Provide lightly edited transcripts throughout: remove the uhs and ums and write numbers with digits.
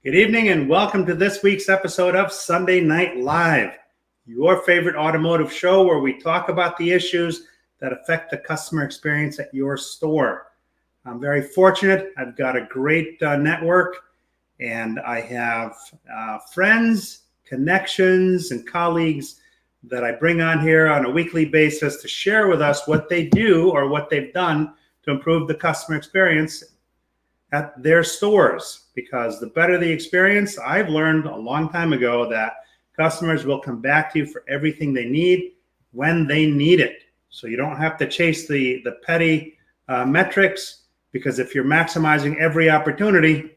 Good evening and welcome to this week's episode of Sunday Night Live, your favorite automotive show where we talk about the issues that affect the customer experience at your store. I'm very fortunate. I've got a great network, and I have friends, connections, and colleagues that I bring on here on a weekly basis to share with us what they do or what they've done to improve the customer experience at their stores. Because the better the experience, I've learned a long time ago that customers will come back to you for everything they need when they need it. So you don't have to chase the petty metrics, because if you're maximizing every opportunity,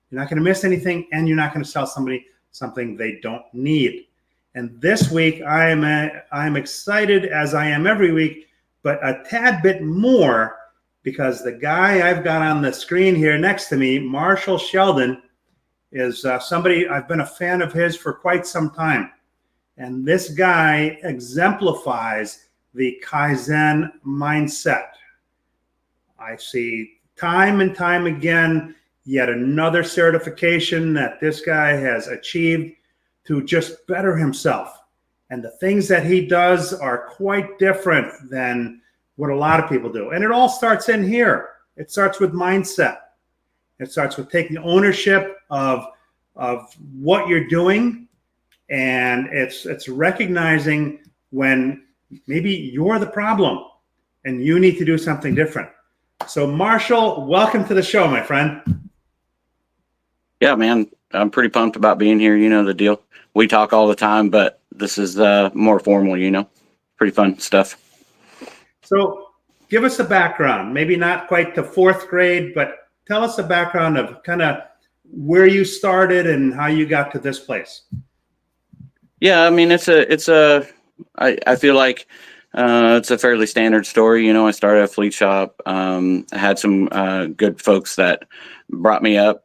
you're not going to miss anything, and you're not going to sell somebody something they don't need. And this week, I'm excited, as I am every week, but a tad bit more, because the guy I've got on the screen here next to me, Sheldon, is somebody I've been a fan of his for quite some time. And this guy exemplifies the Kaizen mindset. I see time and time again yet another certification that this guy has achieved to just better himself. And the things that he does are quite different than what a lot of people do. And it all starts in here. It starts with mindset. It starts with taking ownership of what you're doing. And it's recognizing when maybe you're the problem and you need to do something different. So Marshall, welcome to the show, my friend. Yeah, man, I'm pretty pumped about being here. You know the deal. We talk all the time, but this is more formal, pretty fun stuff. So give us a background, maybe not quite to fourth grade, but tell us a background of kind of where you started and how you got to this place. Yeah, I mean, I feel like it's a fairly standard story. I started a fleet shop. I had some good folks that brought me up.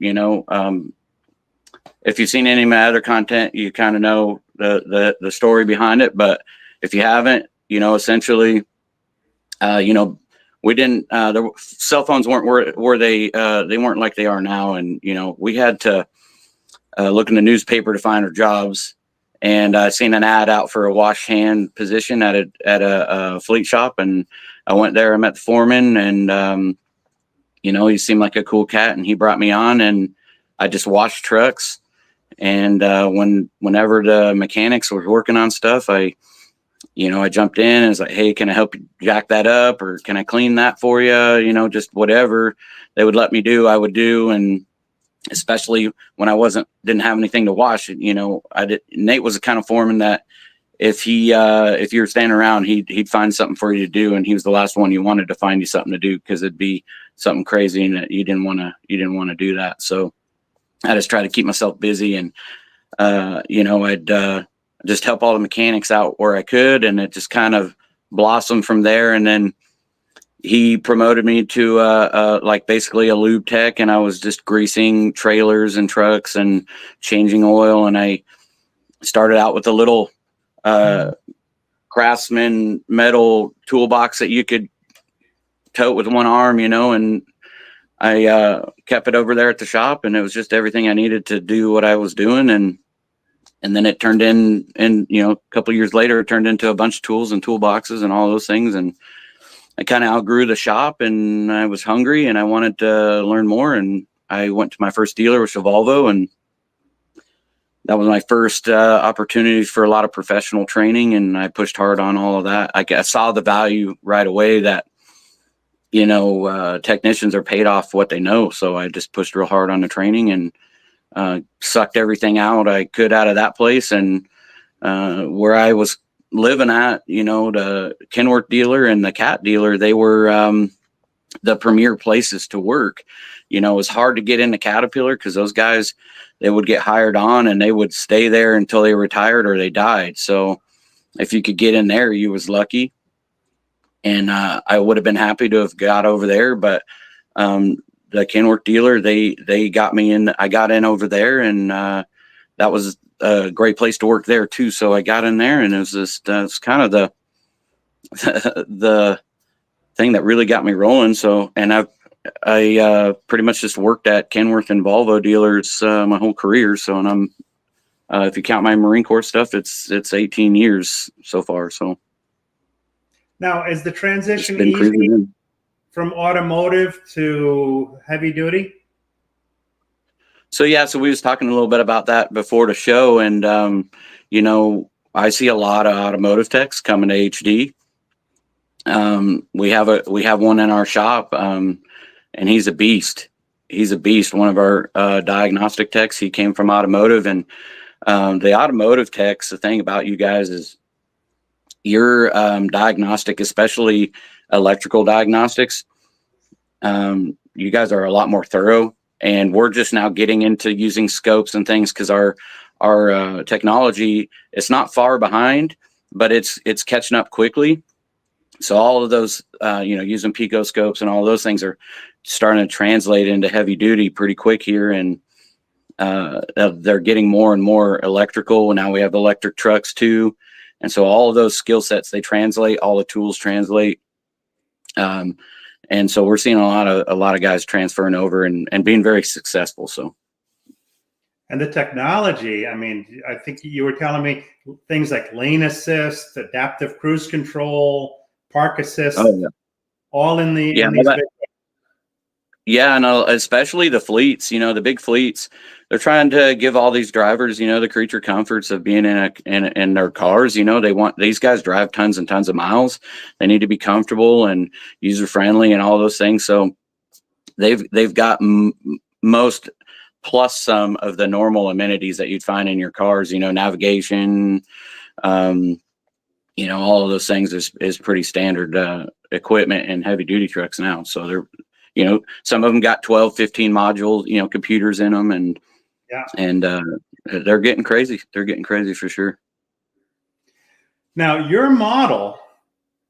If you've seen any of my other content, you kind of know the story behind it. But if you haven't, essentially, we didn't. The cell phones weren't where they weren't like they are now, and we had to look in the newspaper to find our jobs. And I seen an ad out for a wash hand position at a fleet shop, and I went there. I met the foreman, and he seemed like a cool cat, and he brought me on, and I just washed trucks. And whenever the mechanics were working on stuff, I jumped in and was like, hey, can I help you jack that up, or can I clean that for you? Just whatever they would let me do, I would do. And especially when I didn't have anything to wash, Nate was the kind of foreman that if you were standing around, he'd find something for you to do. And he was the last one you wanted to find you something to do, because it'd be something crazy and you didn't want to do that. So I just try to keep myself busy, and I'd just help all the mechanics out where I could, and it just kind of blossomed from there. And then he promoted me to like basically a lube tech, and I was just greasing trailers and trucks and changing oil. And I started out with a little Craftsman metal toolbox that you could tote with one arm, and I kept it over there at the shop, and it was just everything I needed to do what I was doing. And then it turned in, and a couple of years later, it turned into a bunch of tools and toolboxes and all those things. And I kind of outgrew the shop, and I was hungry, and I wanted to learn more. And I went to my first dealer, which was Volvo, and that was my first opportunity for a lot of professional training. And I pushed hard on all of that. I saw the value right away that technicians are paid off what they know. So I just pushed real hard on the training and sucked everything out I could out of that place. And where I was living at, the Kenworth dealer and the Cat dealer, they were the premier places to work. It was hard to get into Caterpillar, because those guys, they would get hired on and they would stay there until they retired or they died. So if you could get in there, you was lucky. And I would have been happy to have got over there, but the Kenworth dealer, they got me in. I got in over there, and that was a great place to work there too. So I got in there, and it was just it's kind of the thing that really got me rolling. So, and I pretty much just worked at Kenworth and Volvo dealers my whole career. So, and I'm if you count my Marine Corps stuff, it's 18 years so far. So Now, is the it's transition been cruising easy in. from automotive to heavy duty? So yeah, so we was talking a little bit about that before the show, and you know, I see a lot of automotive techs coming to HD. We have one in our shop, and he's a beast. He's a beast. One of our diagnostic techs. He came from automotive, and the automotive techs. The thing about you guys is your diagnostic, especially electrical diagnostics. You guys are a lot more thorough, and we're just now getting into using scopes and things because our technology is not far behind, but it's catching up quickly. So all of those, using pico scopes and all those things are starting to translate into heavy duty pretty quick here, and they're getting more and more electrical. And now we have electric trucks too, and so all of those skill sets, they translate. All the tools translate. And so we're seeing a lot of guys transferring over and being very successful. So, And the technology, I mean, I think you were telling me things like lane assist, adaptive cruise control, park assist, all in these Yeah, and especially the fleets, the big fleets, they're trying to give all these drivers, the creature comforts of being in their cars. They want these guys drive tons and tons of miles. They need to be comfortable and user friendly and all those things. So they've got most plus some of the normal amenities that you'd find in your cars. Navigation, all of those things is pretty standard equipment in heavy duty trucks now. So they're some of them got 12, 15 modules, computers in them, and they're getting crazy. They're getting crazy for sure. Now, your model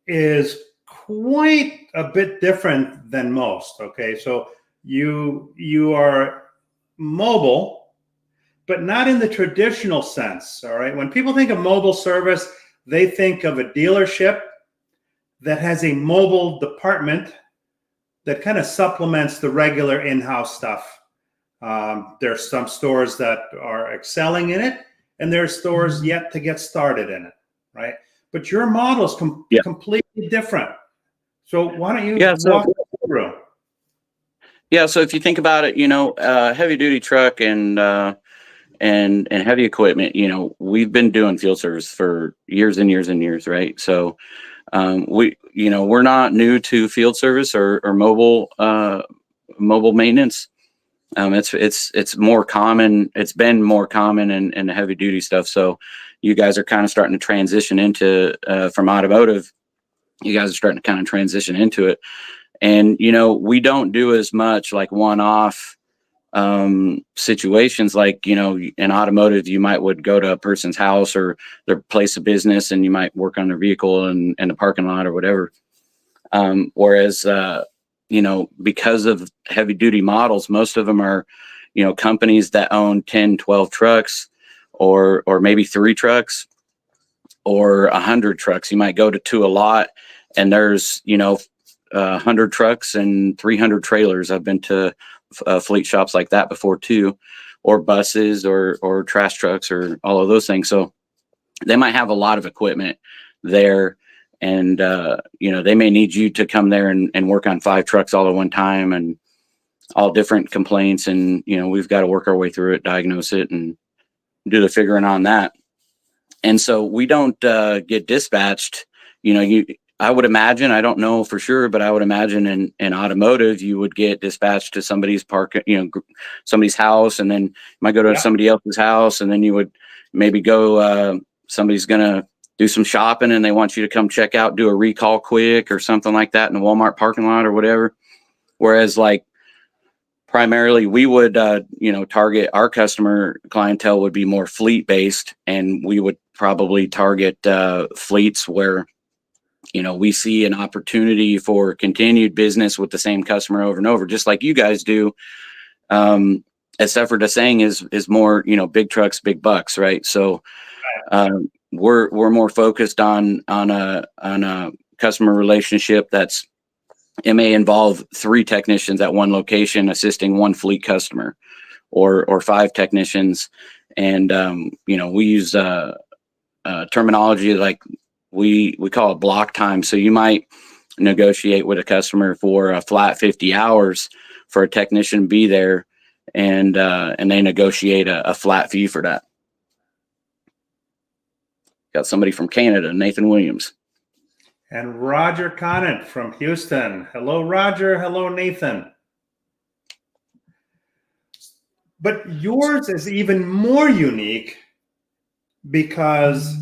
is quite a bit different than most. Okay, so you are mobile, but not in the traditional sense. All right, when people think of mobile service, they think of a dealership that has a mobile department that kind of supplements the regular in-house stuff. There's some stores that are excelling in it, and there's stores yet to get started in it, right? But your model is completely different. So why don't you walk through? Yeah, so if you think about it, heavy duty truck and heavy equipment, we've been doing field service for years and years and years, right? So we're not new to field service or mobile maintenance. It's more common. It's been more common in the heavy duty stuff. So you guys are kind of starting to transition into from automotive. You guys are starting to kind of transition into it, and we don't do as much like one-off situations. Like in automotive, you would go to a person's house or their place of business, and you might work on their vehicle in the parking lot or whatever. Whereas because of heavy duty models, most of them are companies that own 10, 12 trucks, or maybe 3 trucks or 100 trucks. You might go to a lot, and there's 100 trucks and 300 trailers. I've been to fleet shops like that before too, or buses or trash trucks or all of those things. So they might have a lot of equipment there, and they may need you to come there and work on 5 trucks all at one time, and all different complaints. And we've got to work our way through it, diagnose it, and do the figuring on that. And so we don't get dispatched. I would imagine, I don't know for sure, but I would imagine in automotive, you would get dispatched to somebody's somebody's house, and then you might go to somebody else's house, and then you would maybe go, somebody's going to do some shopping and they want you to come check out, do a recall quick or something like that in the Walmart parking lot or whatever. Whereas like primarily we would, target our customer clientele would be more fleet based, and we would probably target fleets where we see an opportunity for continued business with the same customer over and over, just like you guys do. Except for the saying is more, big trucks, big bucks, right? So we're more focused on a customer relationship that's it may involve 3 technicians at one location assisting one fleet customer, or 5 technicians. And we use terminology like we call it block time. So you might negotiate with a customer for a flat 50 hours for a technician to be there, and they negotiate a flat fee for that. Got somebody from Canada, Nathan Williams. And Roger Conant from Houston. Hello, Roger. Hello, Nathan. But yours is even more unique because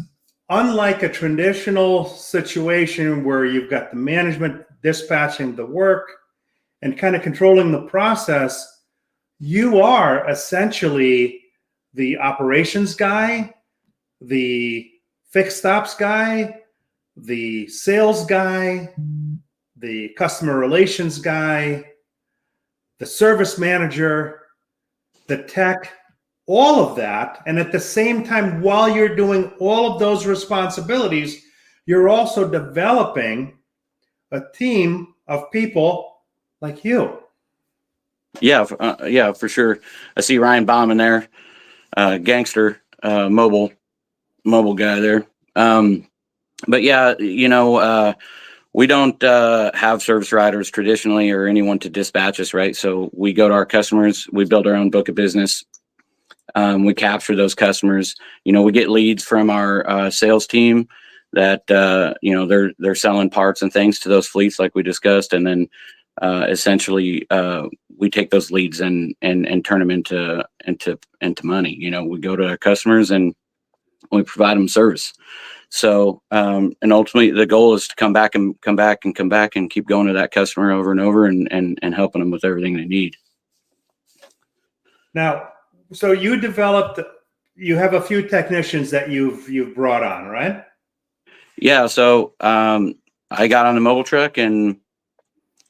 unlike a traditional situation where you've got the management dispatching the work and kind of controlling the process, you are essentially the operations guy, the fixed ops guy, the sales guy, the customer relations guy, the service manager, the tech, all of that. And at the same time, while you're doing all of those responsibilities, you're also developing a team of people like you. Yeah, for sure. I see Ryan Baum in there, gangster, mobile guy there. But yeah, we don't have service riders traditionally or anyone to dispatch us, right? So we go to our customers, we build our own book of business. We capture those customers. We get leads from our sales team that they're selling parts and things to those fleets like we discussed, and then essentially we take those leads and turn them into money. We go to our customers and we provide them service. So and ultimately the goal is to come back and keep going to that customer over and over and helping them with everything they need. Now, so you have a few technicians that you've brought on, right? Yeah. So I got on the mobile truck and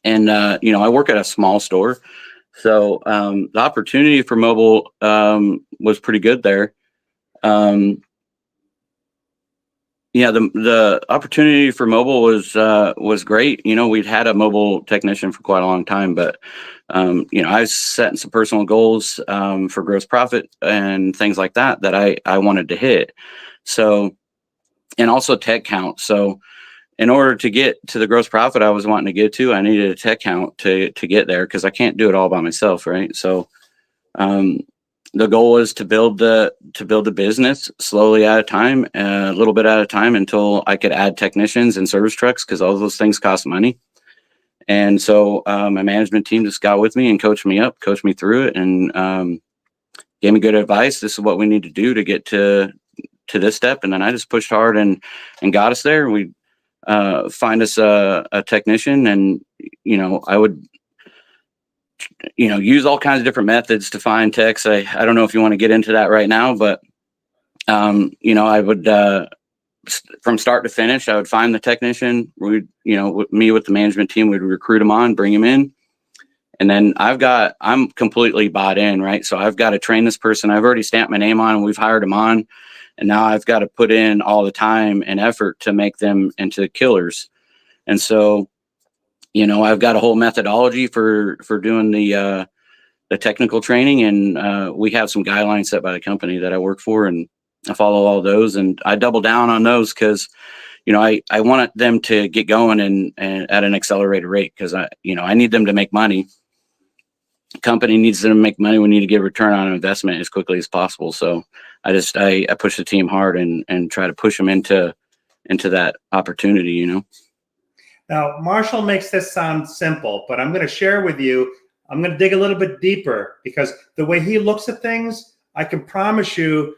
I work at a small store. So the opportunity for mobile was pretty good there. The opportunity for mobile was great. We'd had a mobile technician for quite a long time, but I was setting some personal goals for gross profit and things like that I wanted to hit. So, and also tech count. So in order to get to the gross profit I was wanting to get to, I needed a tech count to get there, because I can't do it all by myself, right? So the goal is to build the business slowly at a time, a little bit at a time, until I could add technicians and service trucks, because all those things cost money. And so my management team just got with me and coached me through it, and gave me good advice. This is what we need to do to get to this step. And then I just pushed hard and got us there. We find us a technician, and I would use all kinds of different methods to find techs. I don't know if you want to get into that right now, but I would from start to finish, I would find the technician. We'd me with the management team, we'd recruit them on, bring them in, and then I'm completely bought in, right? So I've got to train this person. I've already stamped my name on, and we've hired them on, and now I've got to put in all the time and effort to make them into killers. And so I've got a whole methodology for doing the technical training, and we have some guidelines set by the company that I work for, and I follow all those, and I double down on those because I want them to get going and at an accelerated rate, because I need them to make money. The company needs them to make money. We need to get return on investment as quickly as possible. So I push the team hard and try to push them into that opportunity. Now, Marshall makes this sound simple, but I'm going to share with you, I'm going to dig a little bit deeper, because the way he looks at things, I can promise you,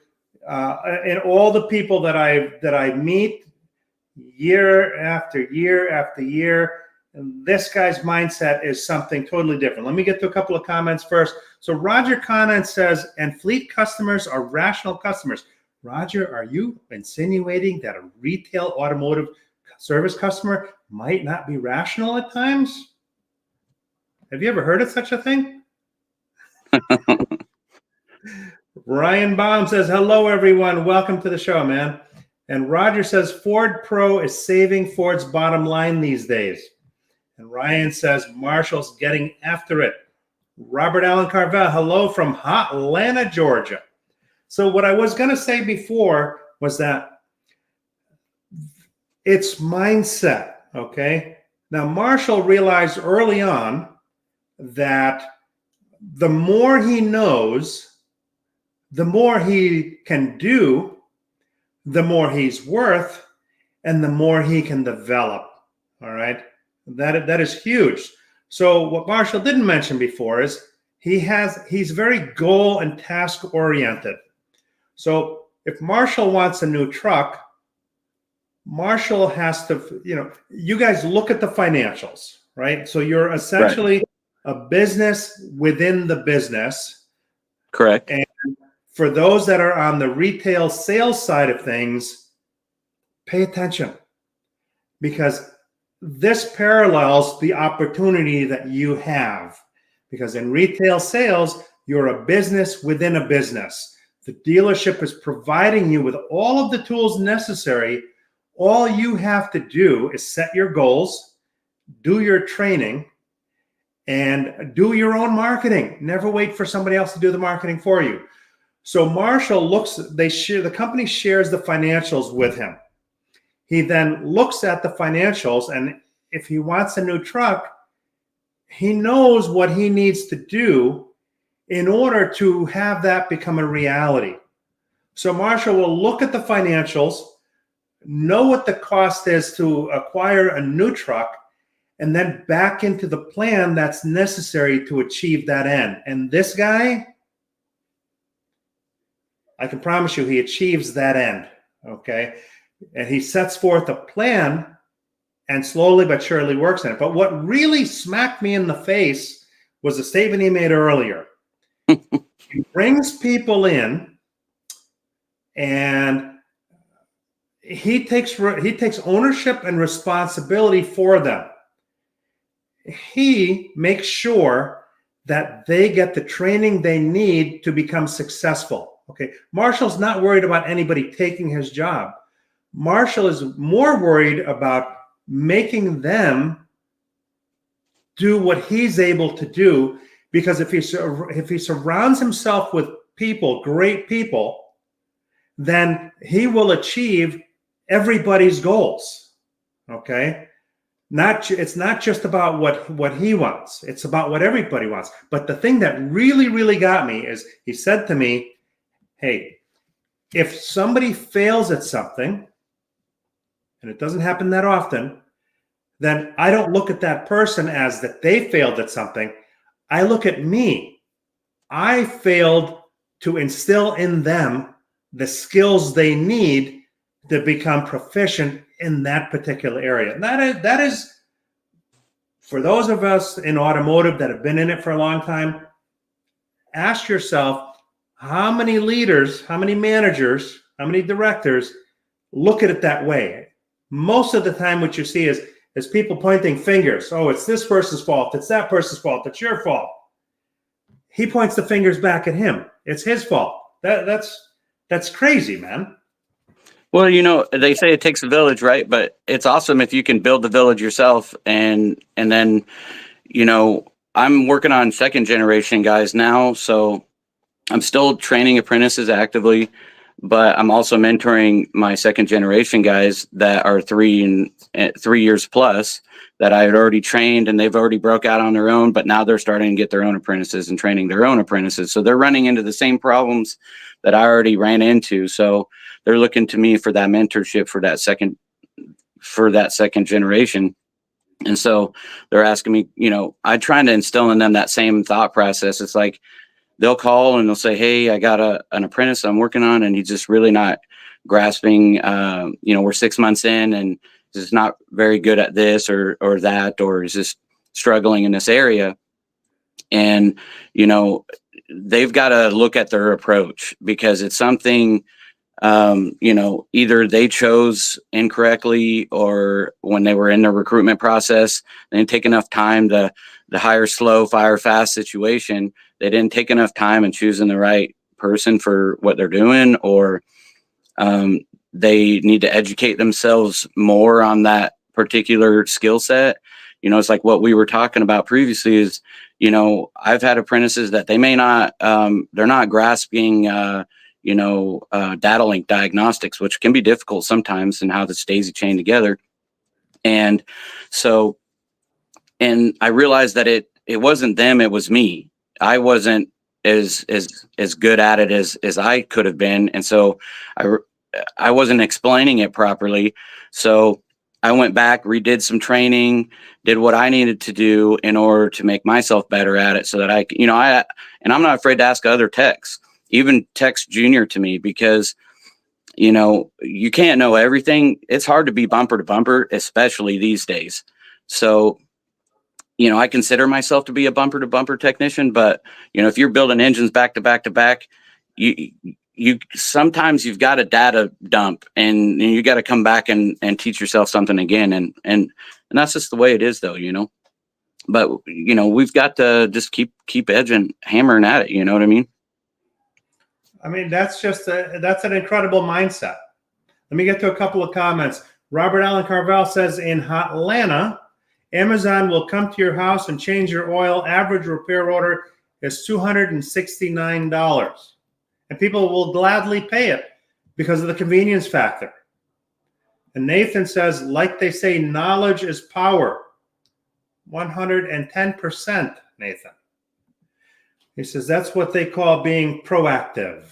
and all the people that I meet year after year after year, and this guy's mindset is something totally different. Let me get to a couple of comments first. So Roger Conant says, and fleet customers are rational customers. Roger, are you insinuating that a retail automotive service customer might not be rational at times? Have you ever heard of such a thing? Ryan Baum says, hello, everyone. Welcome to the show, man. And Roger says, Ford Pro is saving Ford's bottom line these days. And Ryan says, Marshall's getting after it. Robert Allen Carvel, hello from Atlanta, Georgia. So what I was going to say before was that it's mindset, okay? Now, Marshall realized early on that the more he knows, the more he can do, the more he's worth, and the more he can develop, all right? That is huge. So what Marshall didn't mention before is he's very goal and task oriented. So if Marshall wants a new truck, Marshall has to, you guys look at the financials, right? So you're essentially a business within the business. Correct. And for those that are on the retail sales side of things, pay attention, because this parallels the opportunity that you have. Because in retail sales, you're a business within a business. The dealership is providing you with all of the tools necessary. All you have to do is set your goals, do your training, and do your own marketing. Never wait for somebody else to do the marketing for you. So Marshall the company shares the financials with him. He then looks at the financials, and if he wants a new truck, he knows what he needs to do in order to have that become a reality. So Marshall will look at the financials, know what the cost is to acquire a new truck, and then back into the plan that's necessary to achieve that end. And this guy, I can promise you, he achieves that end, okay? And he sets forth a plan and slowly but surely works in it. But what really smacked me in the face was a statement he made earlier. He brings people in and he takes ownership and responsibility for them. He makes sure that they get the training they need to become successful. Okay, Marshall's not worried about anybody taking his job. Marshall is more worried about making them do what he's able to do, because if he surrounds himself with people, great people, then he will achieve everybody's goals. Okay? It's not just about what he wants. It's about what everybody wants. But the thing that really, really got me is he said to me, hey, if somebody fails at something, and it doesn't happen that often, then I don't look at that person as that they failed at something. I look at me. I failed to instill in them the skills they need to become proficient in that particular area. And that is for those of us in automotive that have been in it for a long time, ask yourself, how many leaders, how many managers, how many directors look at it that way? Most of the time what you see is people pointing fingers. Oh, it's this person's fault. It's that person's fault. It's your fault. He points the fingers back at him. It's his fault. That's crazy, man. Well, they say it takes a village, right? But it's awesome if you can build the village yourself. And then, I'm working on second generation guys now. So I'm still training apprentices actively, but I'm also mentoring my second generation guys that are 3 years plus that I had already trained, and they've already broke out on their own, but now they're starting to get their own apprentices and training their own apprentices. So they're running into the same problems that I already ran into. So they're looking to me for that mentorship for that second generation. And so they're asking me, I'm trying to instill in them that same thought process. It's like, they'll call and they'll say, hey, I got an apprentice I'm working on, and he's just really not grasping, we're 6 months in and he's not very good at this or that, or he's just struggling in this area. And, they've got to look at their approach, because it's something, either they chose incorrectly, or when they were in the recruitment process, they didn't take enough time to hire slow, fire fast situation. They didn't take enough time in choosing the right person for what they're doing, or they need to educate themselves more on that particular skill set. it's like what we were talking about previously is, I've had apprentices that they may not, they're not grasping, data link diagnostics, which can be difficult sometimes, and how this daisy chain together. And so, and I realized that it wasn't them, it was me. I wasn't as good at it as I could have been. And so I wasn't explaining it properly. So I went back, redid some training, did what I needed to do in order to make myself better at it, so that and I'm not afraid to ask other techs, even techs junior to me, because, you can't know everything. It's hard to be bumper to bumper, especially these days. So, I consider myself to be a bumper to bumper technician, but, if you're building engines back to back to back, you sometimes you've got a data dump, and you got to come back and teach yourself something again. And that's just the way it is, though, but, we've got to just keep edging, hammering at it. You know what I mean? I mean, that's an incredible mindset. Let me get to a couple of comments. Robert Allen Carvel says, in Atlanta, Amazon will come to your house and change your oil. Average repair order is $269. And people will gladly pay it because of the convenience factor. And Nathan says, like they say, knowledge is power. 110%, Nathan. He says, that's what they call being proactive.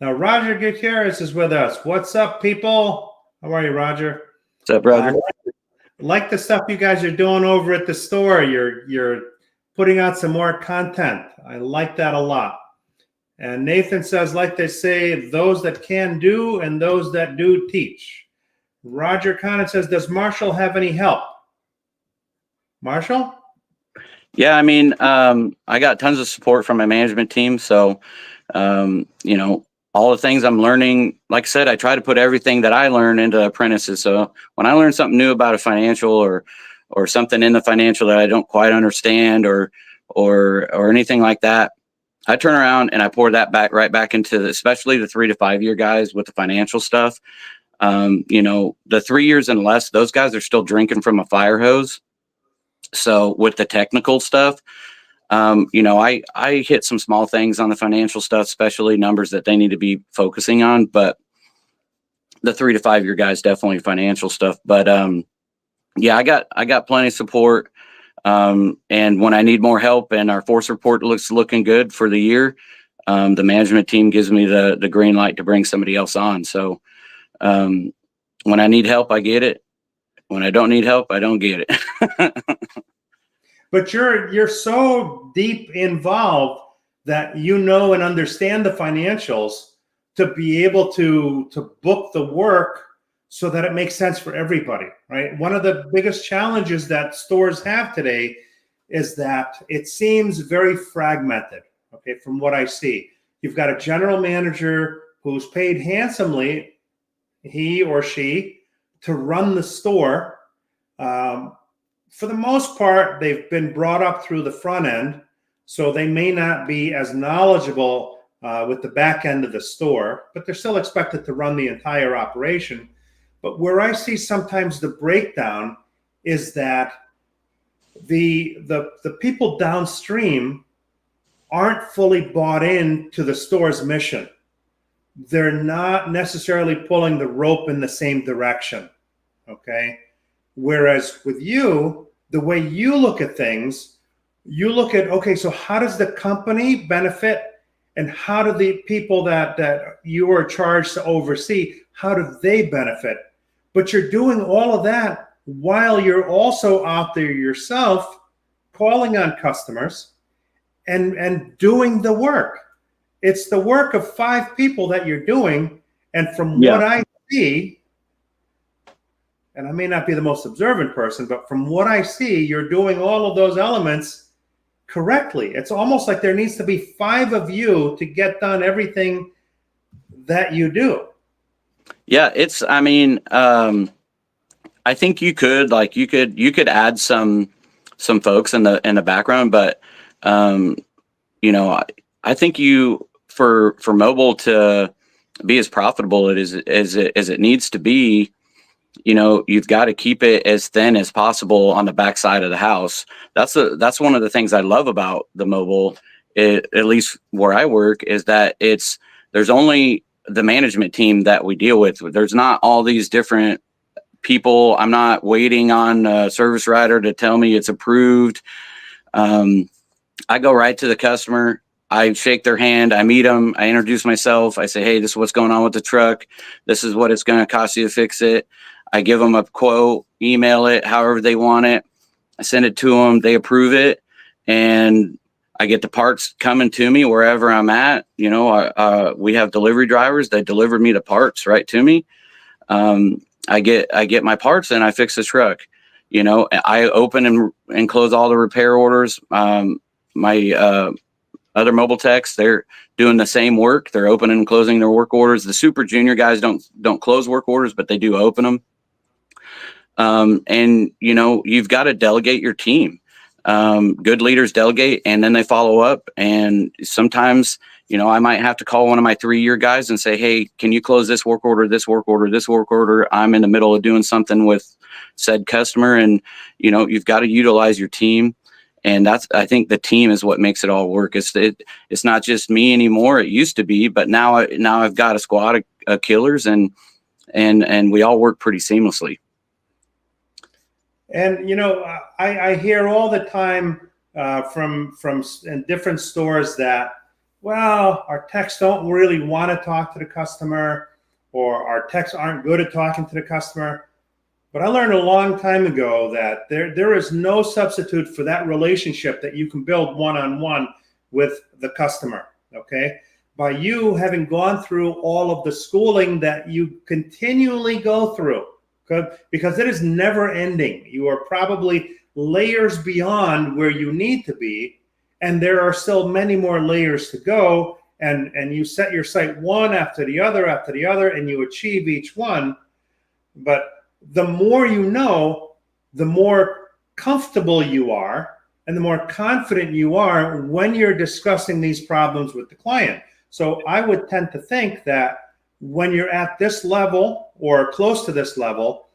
Now, Roger Gutierrez is with us. What's up, people? How are you, Roger? What's up, brother? Like the stuff you guys are doing over at the store. You're putting out some more content. I like that a lot. And Nathan says, like they say, those that can do and those that do teach. Roger Conant says, does Marshall have any help? Marshall? Yeah, I mean, I got tons of support from my management team. So, all the things I'm learning, like I said, I try to put everything that I learn into apprentices. So when I learn something new about a financial or something in the financial that I don't quite understand or anything like that, I turn around and I pour that right back into especially the 3 to 5 year guys with the financial stuff. The 3 years and less, those guys are still drinking from a fire hose. So with the technical stuff, I hit some small things on the financial stuff, especially numbers that they need to be focusing on. But the 3 to 5 year guys, definitely financial stuff. But yeah, I got plenty of support. And when I need more help and our force report looking good for the year, the management team gives me the green light to bring somebody else on. So when I need help, I get it. When I don't need help, I don't get it. But you're so deep involved that you know and understand the financials to be able to book the work so that it makes sense for everybody, right? One of the biggest challenges that stores have today is that it seems very fragmented, okay, from what I see. You've got a general manager who's paid handsomely, he or she, to run the store. For the most part, they've been brought up through the front end, so they may not be as knowledgeable with the back end of the store, but they're still expected to run the entire operation. But where I see sometimes the breakdown is that the people downstream aren't fully bought into the store's mission. They're not necessarily pulling the rope in the same direction, okay? Whereas with you, the way you look at things, you look at, okay, so how does the company benefit, and how do the people that you are charged to oversee, how do they benefit? But you're doing all of that while you're also out there yourself calling on customers and doing the work. It's the work of 5 people that you're doing. And from what I see, and I may not be the most observant person, but from what I see, you're doing all of those elements correctly. It's almost like there needs to be 5 of you to get done everything that you do. Yeah, I think you could add some folks in the background, but I think for mobile to be as profitable as it needs to be, you've got to keep it as thin as possible on the backside of the house. That's one of the things I love about the mobile, at least where I work, is that there's only the management team that we deal with. There's not all these different people. I'm not waiting on a service writer to tell me it's approved. I go right to the customer. I shake their hand. I meet them. I introduce myself. I say, hey, this is what's going on with the truck. This is what it's going to cost you to fix it. I give them a quote, email it, however they want it. I send it to them. They approve it. And I get the parts coming to me wherever I'm at. We have delivery drivers that deliver me the parts right to me. I get my parts and I fix the truck. I open and close all the repair orders. My other mobile techs, they're doing the same work. They're opening and closing their work orders. The super junior guys don't close work orders, but they do open them. And you've got to delegate your team. Good leaders delegate and then they follow up. And sometimes, I might have to call one of my 3-year guys and say, hey, can you close this work order, this work order, this work order? I'm in the middle of doing something with said customer. And, you've got to utilize your team. And I think the team is what makes it all work. It's not just me anymore. It used to be, but now I've got a squad of killers and we all work pretty seamlessly. And, I hear all the time from in different stores that, well, our techs don't really want to talk to the customer, or our techs aren't good at talking to the customer. But I learned a long time ago that there is no substitute for that relationship that you can build one-on-one with the customer, okay? By you having gone through all of the schooling that you continually go through, because it is never ending. You are probably layers beyond where you need to be, and there are still many more layers to go, and you set your sight one after the other, and you achieve each one. But the more you know, the more comfortable you are and the more confident you are when you're discussing these problems with the client. So I would tend to think that when you're at this level or close to this level,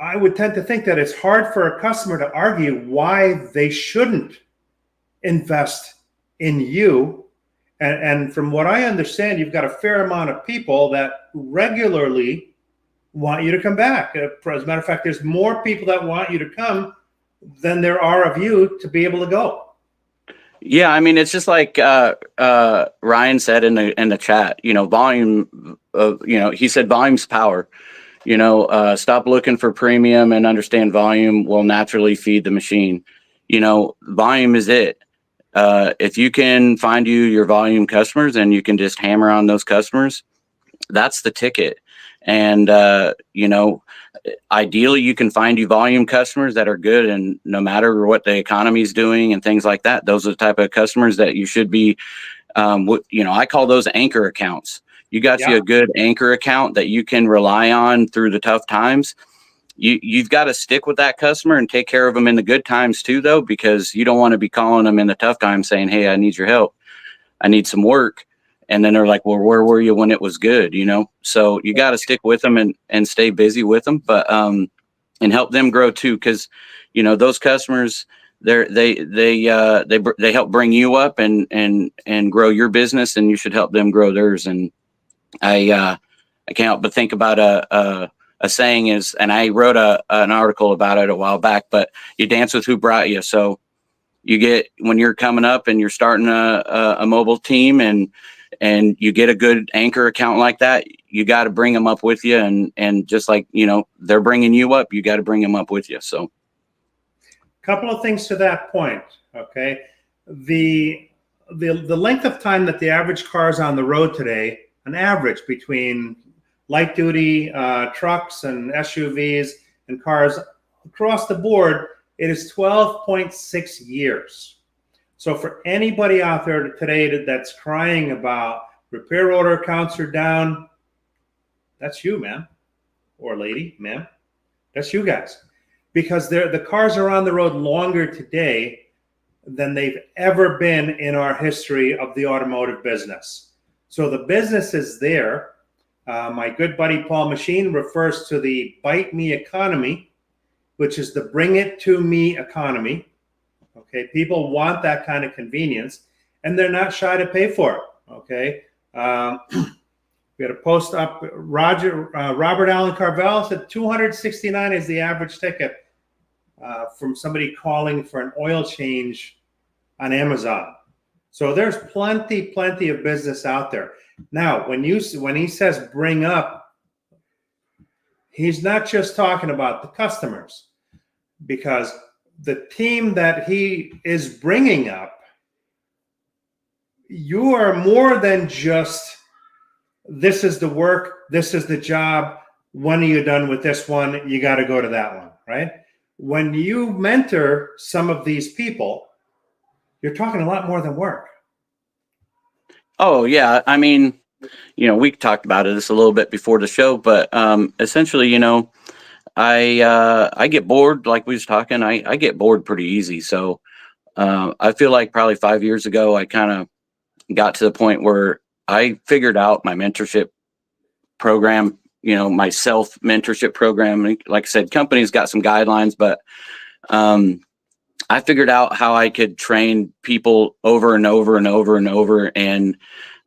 I would tend to think that it's hard for a customer to argue why they shouldn't invest in you. And from what I understand, you've got a fair amount of people that regularly want you to come back. As a matter of fact, there's more people that want you to come than there are of you to be able to go. Yeah, I mean, it's just like Ryan said in the chat. Volume. He said volume's power. Stop looking for premium and understand volume will naturally feed the machine. Volume is it. If you can find your volume customers and you can just hammer on those customers, that's the ticket. And, ideally you can find volume customers that are good, and no matter what the economy is doing and things like that, those are the type of customers that you should be, I call those anchor accounts. You got you a good anchor account that you can rely on through the tough times. You've got to stick with that customer and take care of them in the good times too, though, because you don't want to be calling them in the tough times saying, hey, I need your help. I need some work. And then they're like, well, where were you when it was good? So you got to stick with them and stay busy with them, but, and help them grow too. Cause those customers, they help bring you up and grow your business, and you should help them grow theirs. And I can't help but think about a saying is, and I wrote an article about it a while back, but you dance with who brought you. So you get, when you're coming up and you're starting a mobile team and you get a good anchor account like that, you got to bring them up with you. And just like, they're bringing you up, you got to bring them up with you. So couple of things to that point. Okay. The length of time that the average car is on the road today, an average between light duty trucks and SUVs and cars across the board, it is 12.6 years. So for anybody out there today that's crying about repair order counts are down, that's you, man, or lady, ma'am. That's you guys. Because the cars are on the road longer today than they've ever been in our history of the automotive business. So the business is there. My good buddy Paul Machine refers to the bite me economy, which is the bring it to me economy. Okay, people want that kind of convenience, and they're not shy to pay for it. Okay, we had a post up. Robert Allen Carvel said 269 is the average ticket from somebody calling for an oil change on Amazon. So there's plenty of business out there. Now, when he says bring up, he's not just talking about the customers, because the team that he is bringing up, you are more than just, this is the work, this is the job, when are you done with this one, you got to go to that one, right? When you mentor some of these people, you're talking a lot more than work. Oh yeah, I mean, we talked about this a little bit before the show, but essentially, I get bored, like we was talking. I get bored pretty easy, so I feel like probably 5 years ago, I kind of got to the point where I figured out my mentorship program. My self mentorship program. Like I said, companies got some guidelines, but I figured out how I could train people over and over and over and over, and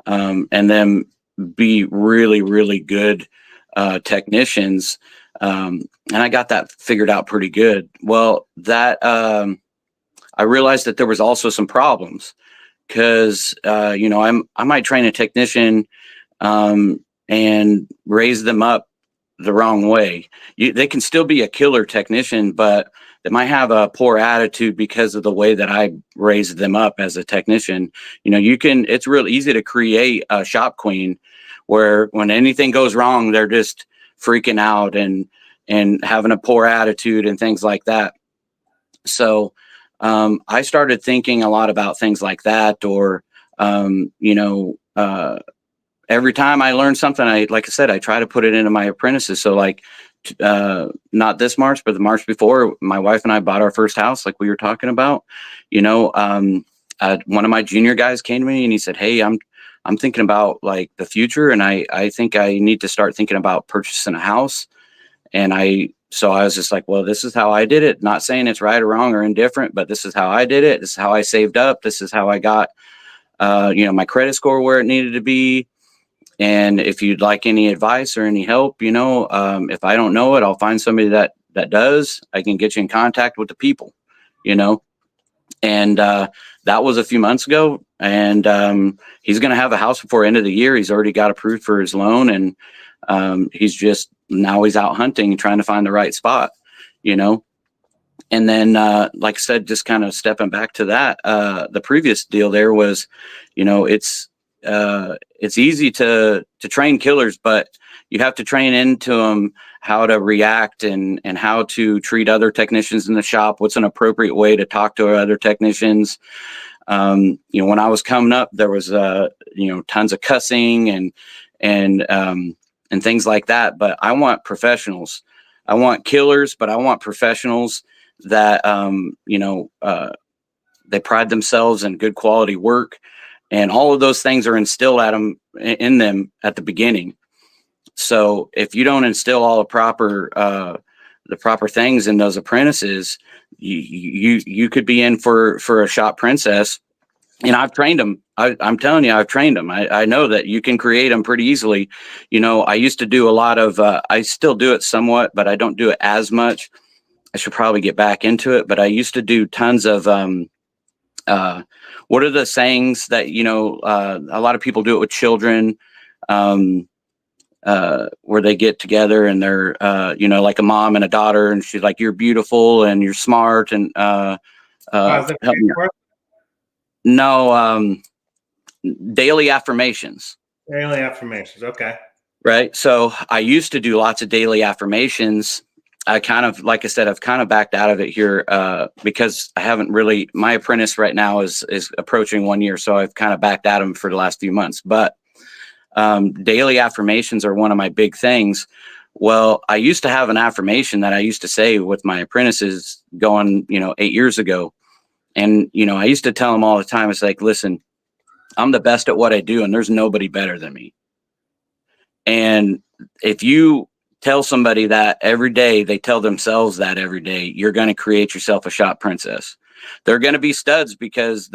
then be really, really good technicians. And I got that figured out pretty good. Well, that I realized that there was also some problems, because I might train a technician and raise them up the wrong way. They can still be a killer technician, but they might have a poor attitude because of the way that I raised them up as a technician. It's real easy to create a shop queen where when anything goes wrong, they're just freaking out and having a poor attitude and things like that. So I started thinking a lot about things like that, or every time I learn something, like I said, I try to put it into my apprentices. So like, not this March, but the March before, my wife and I bought our first house, like we were talking about. One of my junior guys came to me and he said, "Hey, I'm thinking about like the future, and I think I need to start thinking about purchasing a house." So I was just like, well, this is how I did it. Not saying it's right or wrong or indifferent, but this is how I did it. This is how I saved up. This is how I got, my credit score where it needed to be. And if you'd like any advice or any help, if I don't know it, I'll find somebody that does. I can get you in contact with the people, and that was a few months ago. And he's going to have a house before end of the year. He's already got approved for his loan, and he's out hunting and trying to find the right spot, And then, like I said, just kind of stepping back to that, the previous deal there was, it's easy to train killers, but you have to train into them how to react and how to treat other technicians in the shop. What's an appropriate way to talk to other technicians? When I was coming up, there was tons of cussing and things like that. But I want professionals. I want killers, but I want professionals that they pride themselves in good quality work. And all of those things are instilled in them at the beginning. So if you don't instill all the proper things in those apprentices, you could be in for a shop princess. And I've trained them. I'm telling you, I've trained them. I know that you can create them pretty easily. I used to do a lot of, I still do it somewhat, but I don't do it as much. I should probably get back into it, but I used to do tons of, what are the sayings that, a lot of people do it with children, where they get together and they're, like a mom and a daughter, and she's like, "You're beautiful and you're smart." And, no, daily affirmations. Daily affirmations. Okay. Right. So I used to do lots of daily affirmations. I kind of, like I said, I've kind of backed out of it here because I haven't really, my apprentice right now is approaching 1 year. So I've kind of backed out of him for the last few months, but daily affirmations are one of my big things. Well, I used to have an affirmation that I used to say with my apprentices going, 8 years ago. And, I used to tell them all the time, it's like, listen, I'm the best at what I do, and there's nobody better than me. And if you tell somebody that every day, they tell themselves that every day, you're going to create yourself a shop princess. They're going to be studs because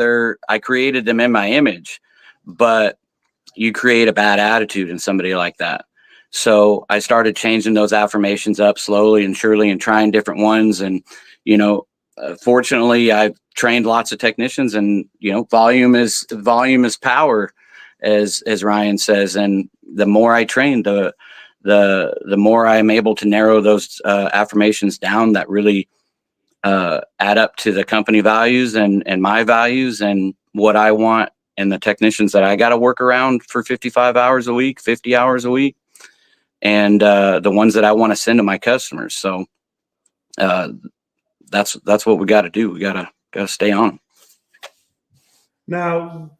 I created them in my image, but you create a bad attitude in somebody like that. So I started changing those affirmations up slowly and surely and trying different ones. And, fortunately, I've trained lots of technicians, and, volume is power, as Ryan says. And the more I train, the more I'm able to narrow those affirmations down that really add up to the company values and my values and what I want, and the technicians that I got to work around for 55 hours a week, 50 hours a week, and the ones that I want to send to my customers. So that's what we got to do. We got to stay on. Now,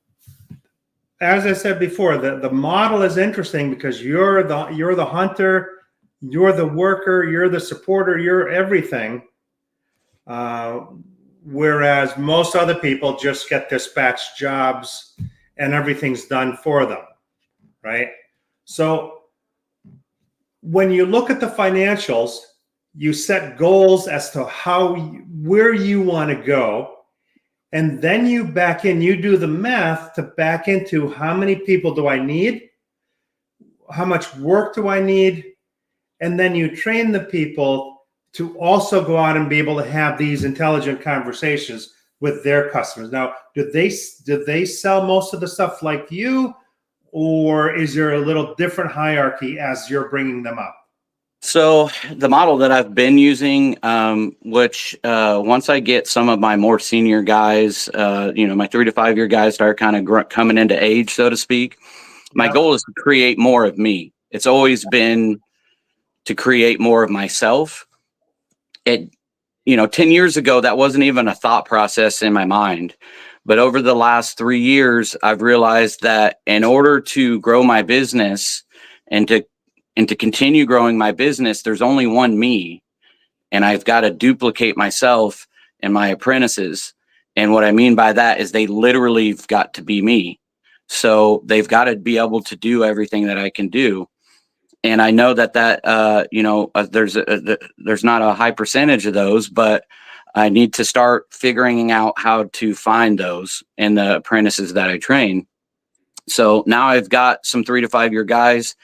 as I said before, the model is interesting because you're the hunter, you're the worker, you're the supporter, you're everything. Whereas most other people just get dispatched jobs and everything's done for them, right? So when you look at the financials, you set goals as to where you want to go. And then you do the math to back into how many people do I need? How much work do I need? And then you train the people to also go out and be able to have these intelligent conversations with their customers. Now, do they sell most of the stuff like you, or is there a little different hierarchy as you're bringing them up? So the model that I've been using, which once I get some of my more senior guys, my 3 to 5 year guys start kind of coming into age, so to speak, my goal is to create more of me. It's always been to create more of myself. 10 years ago, that wasn't even a thought process in my mind. But over the last 3 years, I've realized that in order to grow my business and to continue growing my business, there's only one me, and I've got to duplicate myself and my apprentices. And what I mean by that is they literally have got to be me. So they've got to be able to do everything that I can do. And I know that there's not a high percentage of those, but I need to start figuring out how to find those in the apprentices that I train. So now I've got some 3 to 5 year guys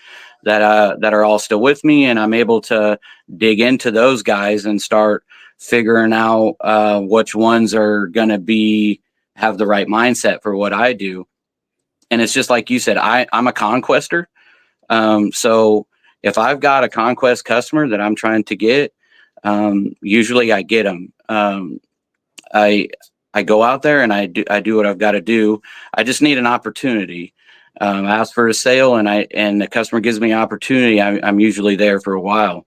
that are all still with me, and I'm able to dig into those guys and start figuring out which ones are going to have the right mindset for what I do. And it's just like you said, I'm a conquester. So if I've got a conquest customer that I'm trying to get, usually I get them. I go out there and I do what I've got to do. I just need an opportunity. I ask for a sale, and the customer gives me an opportunity. I'm usually there for a while.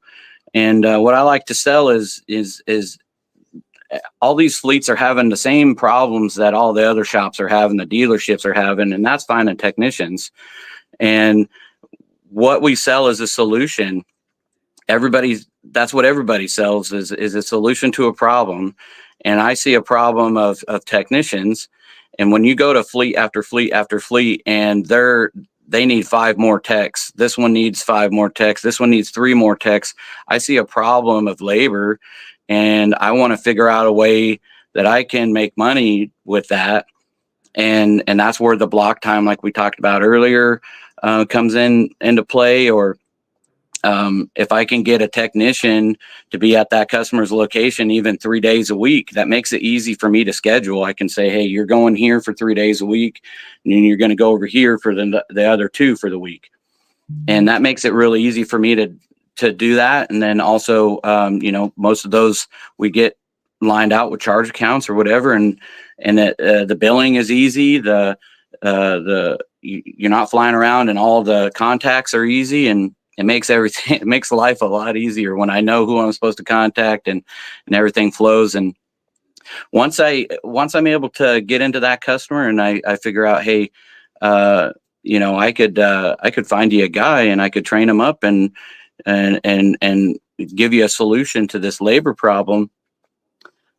And what I like to sell is all these fleets are having the same problems that all the other shops are having, the dealerships are having, and that's finding technicians. And what we sell is a solution. That's what everybody sells is a solution to a problem. And I see a problem of technicians. And when you go to fleet after fleet after fleet, and they need 5 more techs, this one needs 5 more techs, this one needs 3 more techs, I see a problem of labor, and I want to figure out a way that I can make money with that. And that's where the block time, like we talked about earlier, comes into play. Or if I can get a technician to be at that customer's location even 3 days a week, that makes it easy for me to schedule. I can say, hey, you're going here for 3 days a week, and then you're going to go over here for the other 2 for the week. And that makes it really easy for me to do that. And then also, most of those we get lined out with charge accounts or whatever. And the billing is easy. You're not flying around, and all the contacts are easy, and it makes life a lot easier when I know who I'm supposed to contact, and everything flows. And once I'm able to get into that customer and I figure out, hey, I could find you a guy and I could train him up and give you a solution to this labor problem.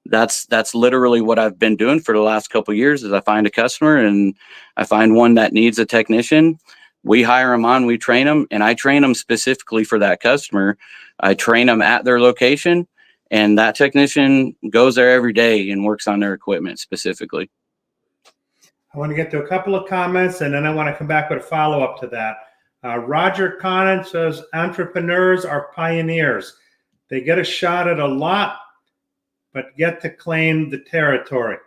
That's literally what I've been doing for the last couple of years. Is I find a customer and I find one that needs a technician. We hire them on, we train them, and I train them specifically for that customer. I train them at their location, and that technician goes there every day and works on their equipment specifically. I want to get to a couple of comments, and then I want to come back with a follow-up to that. Roger Conant says, entrepreneurs are pioneers. They get a shot at a lot, but get to claim the territory.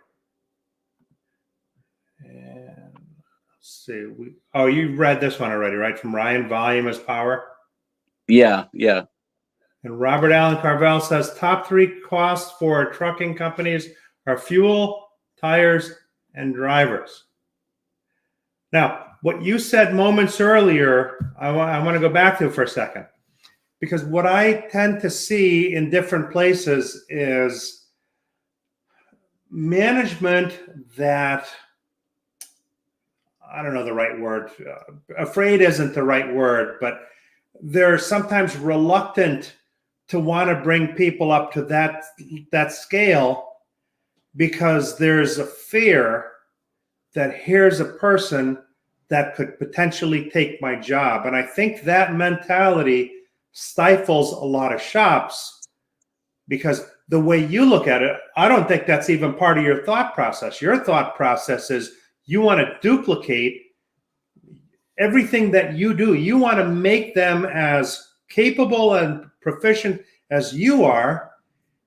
And let's see. You read this one already, right? From Ryan, volume is power. Yeah. And Robert Allen Carvel says, top 3 costs for trucking companies are fuel, tires, and drivers. Now, what you said moments earlier, I want to go back to for a second, because what I tend to see in different places is management that, I don't know the right word, afraid isn't the right word, but they're sometimes reluctant to want to bring people up to that scale because there's a fear that here's a person that could potentially take my job. And I think that mentality stifles a lot of shops, because the way you look at it, I don't think that's even part of your thought process. Your thought process is you want to duplicate everything that you do. You want to make them as capable and proficient as you are,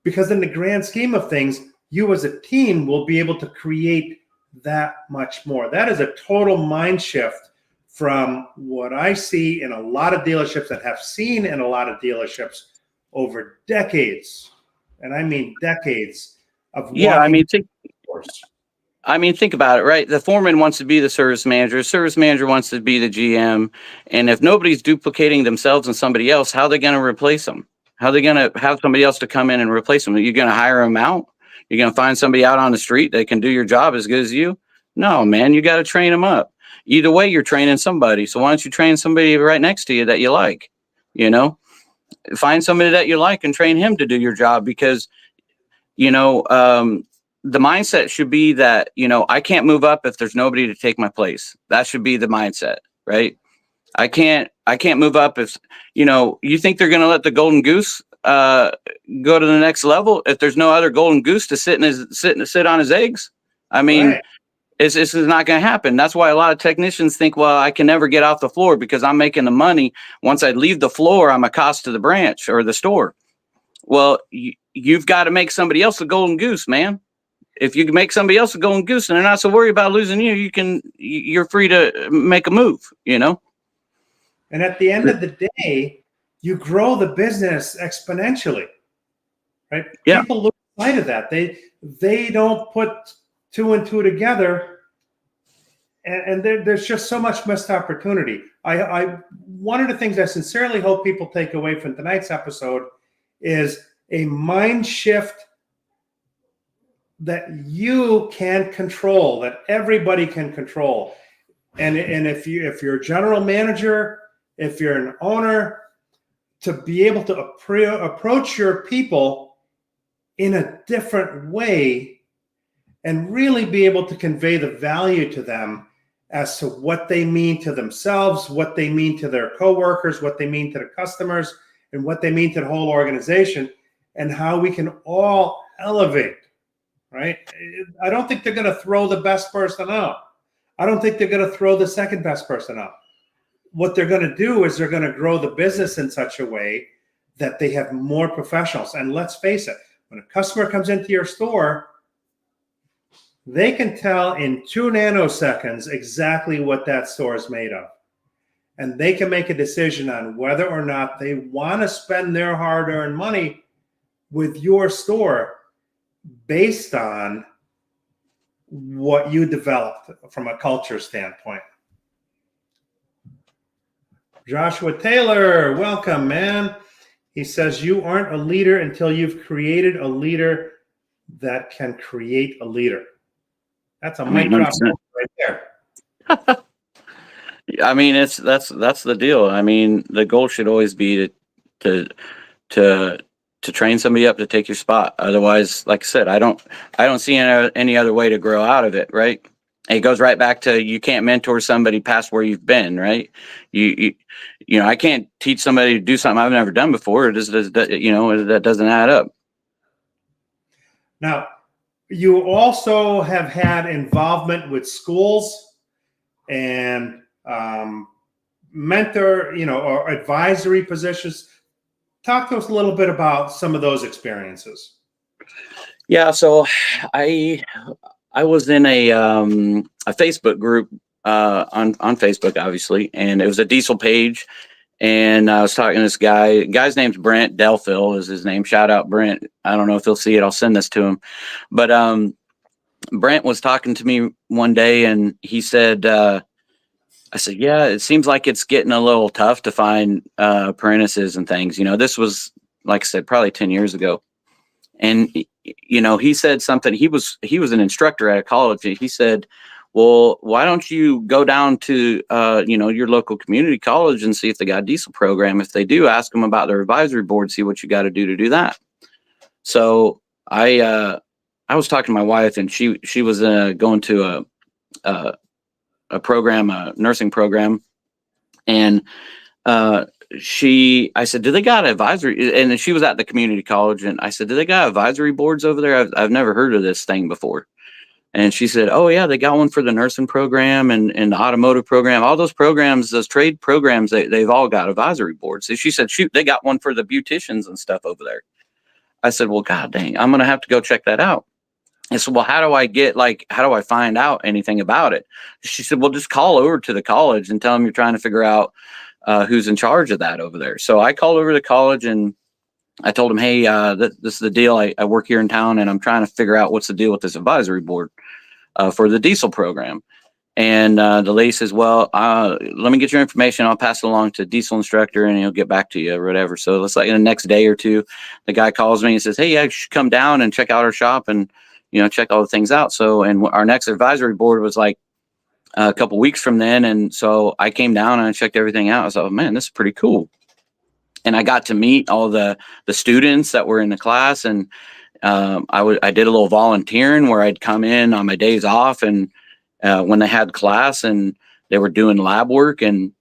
because in the grand scheme of things, you as a team will be able to create that much more. That is a total mind shift from what I see in a lot of dealerships that have seen in a lot of dealerships over decades. And I mean decades of think about it, right? The foreman wants to be the service manager wants to be the GM. And if nobody's duplicating themselves and somebody else, how are they going to replace them? How are they going to have somebody else to come in and replace them? Are you going to hire them out? You're going to find somebody out on the street that can do your job as good as you? No, man, you got to train them up. Either way, you're training somebody. So why don't you train somebody right next to you that you like? Find somebody that you like and train him to do your job, because, the mindset should be that, I can't move up if there's nobody to take my place. That should be the mindset, right? I can't move up if, you think they're going to let the golden goose go to the next level if there's no other golden goose to sit on his eggs. I mean, right. This is not going to happen. That's why a lot of technicians think, well, I can never get off the floor because I'm making the money. Once I leave the floor, I'm a cost to the branch or the store. Well, you've got to make somebody else a golden goose, man. If you can make somebody else a golden goose and they're not so worried about losing you're free to make a move, And at the end of the day, you grow the business exponentially, right? Yeah. People lose sight of that. They don't put 2 and 2 together, and there's just so much missed opportunity. One of the things I sincerely hope people take away from tonight's episode is a mind shift that you can control, that everybody can control. And if you're a general manager, if you're an owner, to be able to approach your people in a different way and really be able to convey the value to them as to what they mean to themselves, what they mean to their coworkers, what they mean to the customers, and what they mean to the whole organization, and how we can all elevate, right? I don't think they're going to throw the best person out. I don't think they're going to throw the second best person out. What they're going to do is they're going to grow the business in such a way that they have more professionals. And let's face it, when a customer comes into your store, they can tell in 2 nanoseconds exactly what that store is made of. And they can make a decision on whether or not they want to spend their hard-earned money with your store based on what you developed from a culture standpoint. Joshua Taylor, welcome, man. He says, you aren't a leader until you've created a leader that can create a leader. That's a mic drop right there. I mean, that's the deal. I mean, the goal should always be to train somebody up to take your spot. Otherwise, like I said, I don't see any other way to grow out of it, right? it goes right back to, you can't mentor somebody past where you've been, right? You know, I can't teach somebody to do something I've never done before. That doesn't add up. Now, you also have had involvement with schools and mentor, or advisory positions. Talk to us a little bit about some of those experiences. Yeah, so I was in a Facebook group on Facebook, obviously, and it was a diesel page. And I was talking to this guy's name's Brent Delphil is his name. Shout out Brent. I don't know if he'll see it. I'll send this to him. But Brent was talking to me one day, and he said, I said, yeah, it seems like it's getting a little tough to find apprentices and things. This was, like I said, probably 10 years ago. And, he said something. He was an instructor at a college. He said, well, why don't you go down to, your local community college and see if they got a diesel program? If they do, ask them about their advisory board, see what you got to do that. So I was talking to my wife, and she was going to a program, a nursing program. And I said, do they got advisory? And she was at the community college. And I said, do they got advisory boards over there? I've never heard of this thing before. And she said, oh yeah, they got one for the nursing program and the automotive program. All those programs, those trade programs, they've all got advisory boards. So she said, shoot, they got one for the beauticians and stuff over there. I said, well, God dang, I'm going to have to go check that out. I said, well, how do I find out anything about it? She said, well, just call over to the college and tell them you're trying to figure out who's in charge of that over there. So I called over to the college and I told him, hey, this is the deal. I work here in town and I'm trying to figure out what's the deal with this advisory board for the diesel program. And the lady says, well, let me get your information. I'll pass it along to diesel instructor and he'll get back to you or whatever. So it's like in the next day or two, the guy calls me and says, hey, you should come down and check out our shop and, check all the things out. So, and our next advisory board was like a couple weeks from then. And so I came down and I checked everything out. I was like, oh, man, this is pretty cool. And I got to meet all the students that were in the class. And I did a little volunteering where I'd come in on my days off and when they had class and they were doing lab work and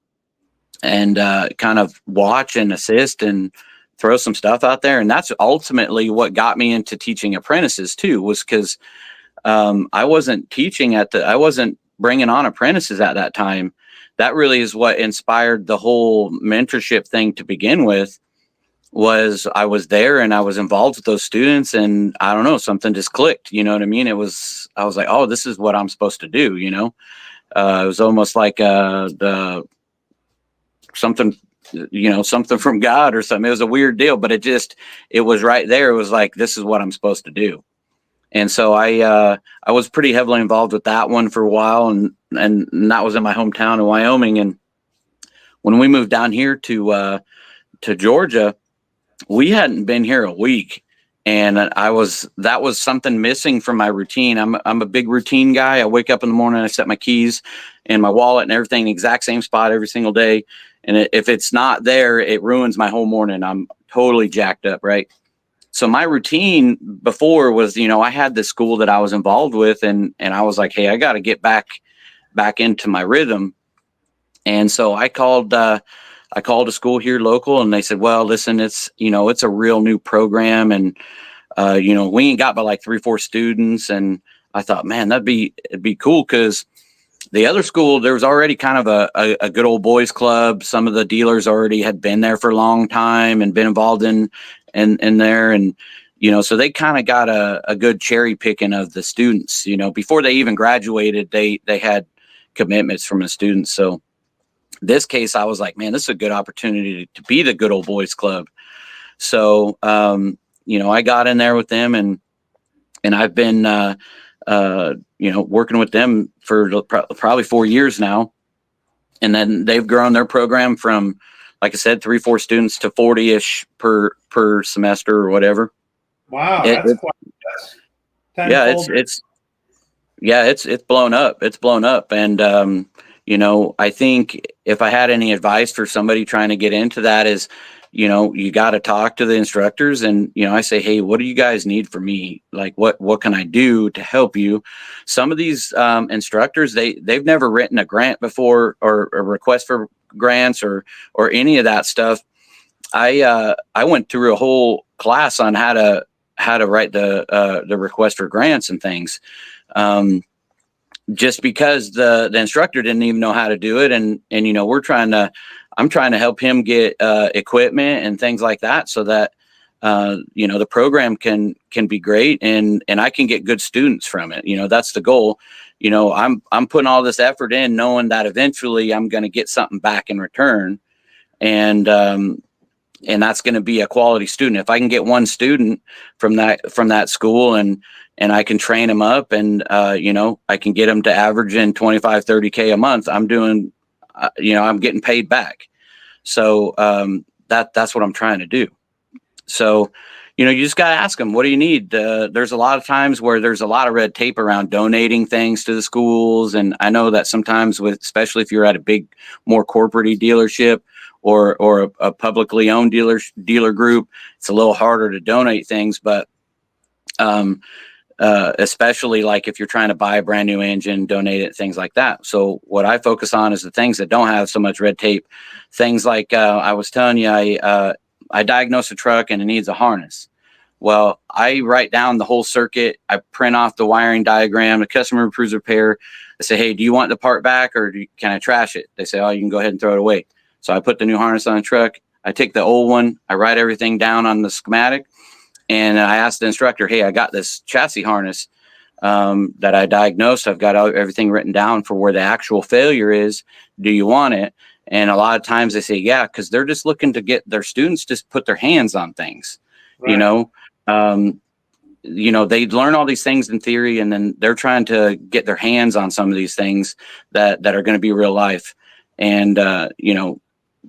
kind of watch and assist and throw some stuff out there. And that's ultimately what got me into teaching apprentices too, was because I wasn't I wasn't bringing on apprentices at that time. That really is what inspired the whole mentorship thing to begin with. Was I was there and I was involved with those students and I don't know, something just clicked, you know what I mean? I was like, oh, this is what I'm supposed to do. It was almost like something from God or something. It was a weird deal, but it was right there. It was like, this is what I'm supposed to do. And so I was pretty heavily involved with that one for a while. And that was in my hometown in Wyoming. And when we moved down here to Georgia, we hadn't been here a week. And that was something missing from my routine. I'm a big routine guy. I wake up in the morning, I set my keys and my wallet and everything in the exact same spot every single day. And if it's not there, it ruins my whole morning. I'm totally jacked up, right? So my routine before was, I had this school that I was involved with and I was like, hey, I got to get back into my rhythm. And so I called a school here local and they said, well, listen, it's a real new program. And, we ain't got but like 3-4 students. And I thought, man, it'd be cool. Cause the other school, there was already kind of a good old boys club. Some of the dealers already had been there for a long time and been involved in there. And, so they kind of got a good cherry picking of the students, before they even graduated, they had commitments from the students. So this case, I was like, man, this is a good opportunity to be the good old boys club. So, I got in there with them and I've been, working with them for probably 4 years now. And then they've grown their program from, like I said, 3-4 students to 40-ish per semester or whatever. Wow. That's quite, it's blown up. It's blown up. And, I think if I had any advice for somebody trying to get into that is, you got to talk to the instructors, and, I say, hey, what do you guys need from me? Like, what can I do to help you? Some of these instructors, they've never written a grant before, or a request for grants, or any of that stuff. I went through a whole class on how to write the request for grants and things. Just because the instructor didn't even know how to do it. And I'm trying to help him get equipment and things like that, so that, the program can be great, and I can get good students from it. That's the goal. I'm putting all this effort in, knowing that eventually I'm going to get something back in return. And that's going to be a quality student. If I can get one student from that school, and I can train them up, and, I can get them to average in 25, 30K a month, I'm doing, I'm getting paid back. So, that's what I'm trying to do. So, you just got to ask them, what do you need? There's a lot of times where there's a lot of red tape around donating things to the schools. And I know that sometimes, especially if you're at a big, more corporate dealership, or a publicly owned dealer group, it's a little harder to donate things. But especially like if you're trying to buy a brand new engine, donate it, things like that. So what I focus on is the things that don't have so much red tape. Things like, I was telling you, I diagnose a truck and it needs a harness. Well, I write down the whole circuit. I print off the wiring diagram. The customer approves repair. I say, hey, do you want the part back, or can I trash it? They say, oh, you can go ahead and throw it away. So I put the new harness on the truck. I take the old one. I write everything down on the schematic. And I asked the instructor, hey, I got this chassis harness that I diagnosed. I've got everything written down for where the actual failure is. Do you want it? And a lot of times they say, yeah, because they're just looking to get their students just put their hands on things. Right. They learn all these things in theory, and then they're trying to get their hands on some of these things that are going to be real life. And,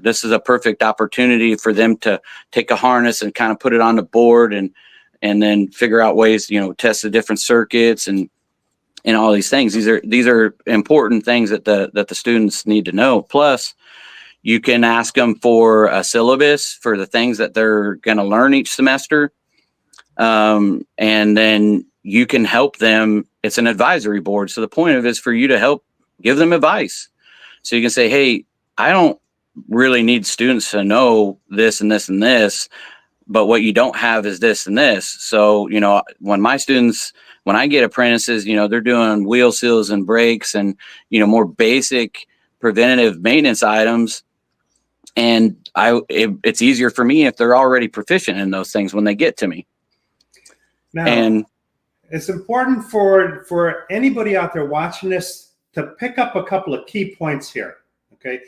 this is a perfect opportunity for them to take a harness and kind of put it on the board, and then figure out ways, test the different circuits and all these things. These are important things that the students need to know. Plus, you can ask them for a syllabus for the things that they're going to learn each semester. And then you can help them. It's an advisory board. So the point of it is for you to help give them advice. So you can say, hey, I don't really need students to know this and this and this, but what you don't have is this and this. So, when I get apprentices, they're doing wheel seals and brakes and, more basic preventative maintenance items. And it's easier for me if they're already proficient in those things when they get to me. Now, and it's important for anybody out there watching this to pick up a couple of key points here. Okay.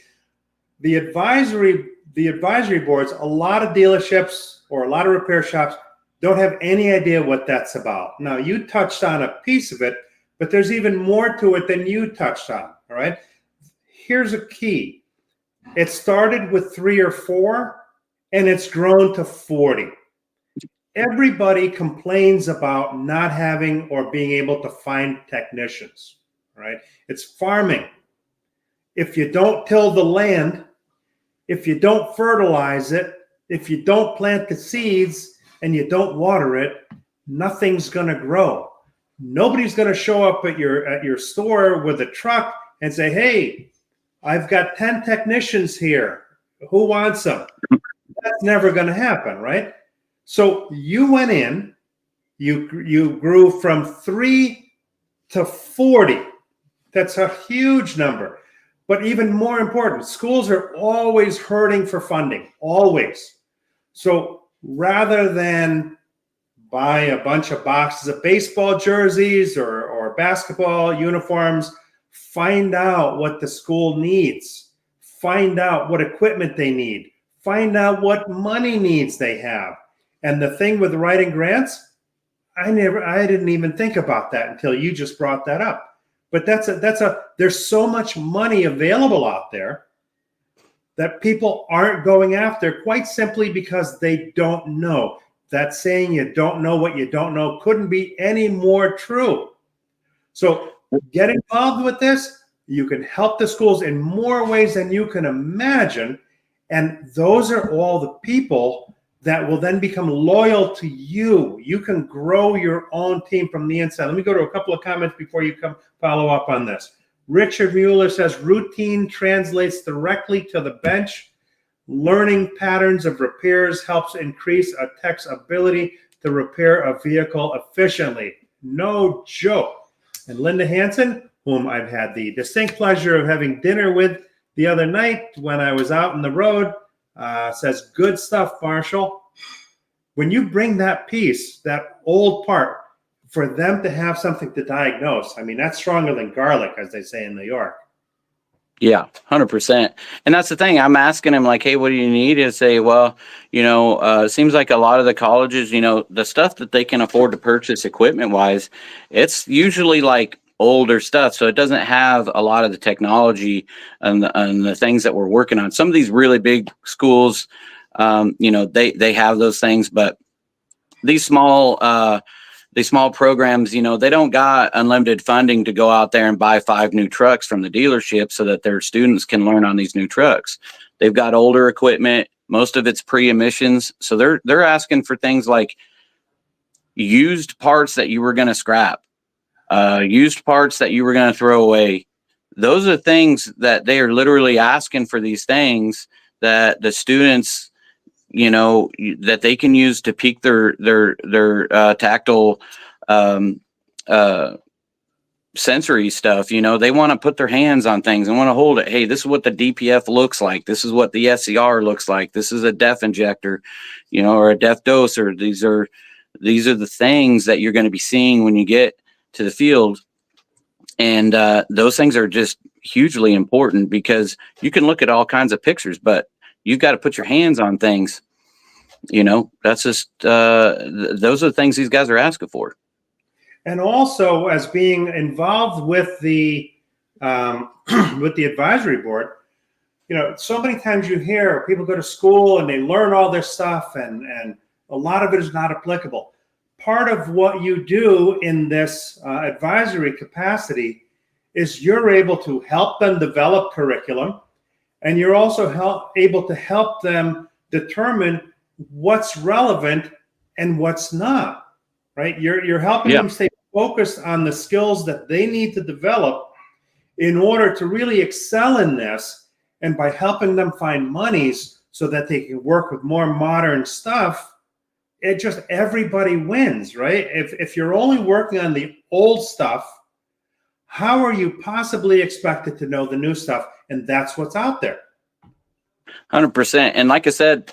The advisory boards, a lot of dealerships or a lot of repair shops don't have any idea what that's about. Now, you touched on a piece of it, but there's even more to it than you touched on. All right. Here's a key. It started with 3 or 4, and it's grown to 40. Everybody complains about not having or being able to find technicians. All right. It's farming. If you don't till the land, if you don't fertilize it, if you don't plant the seeds and you don't water it, nothing's going to grow. Nobody's going to show up at your store with a truck and say, hey, I've got 10 technicians here. Who wants them? That's never going to happen, right? So you went in, you grew from 3 to 40. That's a huge number. But even more important, schools are always hurting for funding, always. So rather than buy a bunch of boxes of baseball jerseys or basketball uniforms, find out what the school needs. Find out what equipment they need. Find out what money needs they have. And the thing with writing grants, I didn't even think about that until you just brought that up. But there's so much money available out there that people aren't going after, quite simply because they don't know. That saying, you don't know what you don't know, couldn't be any more true. So get involved with this. You can help the schools in more ways than you can imagine. And those are all the people that will then become loyal to you. You can grow your own team from the inside. Let me go to a couple of comments before you come follow up on this. Richard Mueller says routine translates directly to the bench. Learning patterns of repairs helps increase a tech's ability to repair a vehicle efficiently. No joke. And Linda Hansen, whom I've had the distinct pleasure of having dinner with the other night when I was out on the road, says, good stuff, Marshall. When you bring that piece, that old part, for them to have something to diagnose, I mean, that's stronger than garlic, as they say in New York. Yeah, 100%. And that's the thing. I'm asking him like, hey, what do you need? And say, well, it seems like a lot of the colleges, the stuff that they can afford to purchase equipment wise, it's usually like older stuff. So it doesn't have a lot of the technology and the things that we're working on. Some of these really big schools, they have those things, but these small programs, they don't got unlimited funding to go out there and buy 5 new trucks from the dealership so that their students can learn on these new trucks. They've got older equipment. Most of it's pre-emissions. So they're asking for things like used parts that you were going to scrap, used parts that you were going to throw away. Those are things that they are literally asking for, these things that the students, that they can use to peak their tactile sensory stuff. They want to put their hands on things and want to hold it. Hey, this is what the DPF looks like. This is what the SCR looks like. This is a DEF injector, or a DEF doser. These are the things that you're going to be seeing when you get to the field. And those things are just hugely important, because you can look at all kinds of pictures, but you've got to put your hands on things. That's just those are the things these guys are asking for. And also, as being involved with the with the advisory board, so many times you hear people go to school and they learn all this stuff, and a lot of it is not applicable. Part of what you do in this advisory capacity is you're able to help them develop curriculum, and you're also able to help them determine what's relevant and what's not, right? You're helping them stay focused on the skills that they need to develop in order to really excel in this, and by helping them find monies so that they can work with more modern stuff, it just, everybody wins, right? If you're only working on the old stuff, how are you possibly expected to know the new stuff? And that's what's out there. 100%. And like I said,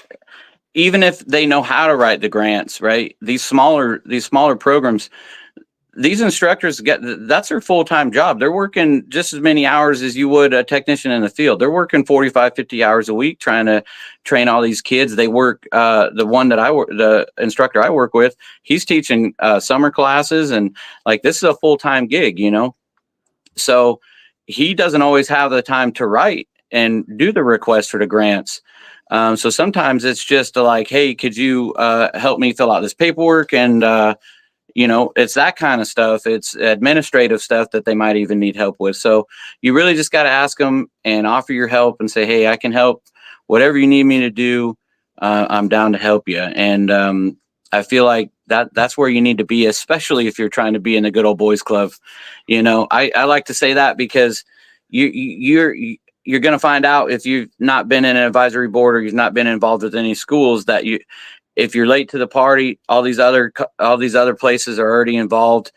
even if they know how to write the grants, right? These smaller programs, these instructors that's their full-time job. They're working just as many hours as you would a technician in the field. They're working 45, 50 hours a week trying to train all these kids. They work, the instructor I work with, he's teaching summer classes, and like, this is a full-time gig, so he doesn't always have the time to write and do the request for the grants. So sometimes it's just like, hey, could you help me fill out this paperwork? And, it's that kind of stuff. It's administrative stuff that they might even need help with. So you really just got to ask them and offer your help and say, hey, I can help. Whatever you need me to do, I'm down to help you. And I feel like that's where you need to be, especially if you're trying to be in the good old boys club. I like to say that because you're going to find out, if you've not been in an advisory board or you've not been involved with any schools, that if you're late to the party, all these other places are already involved,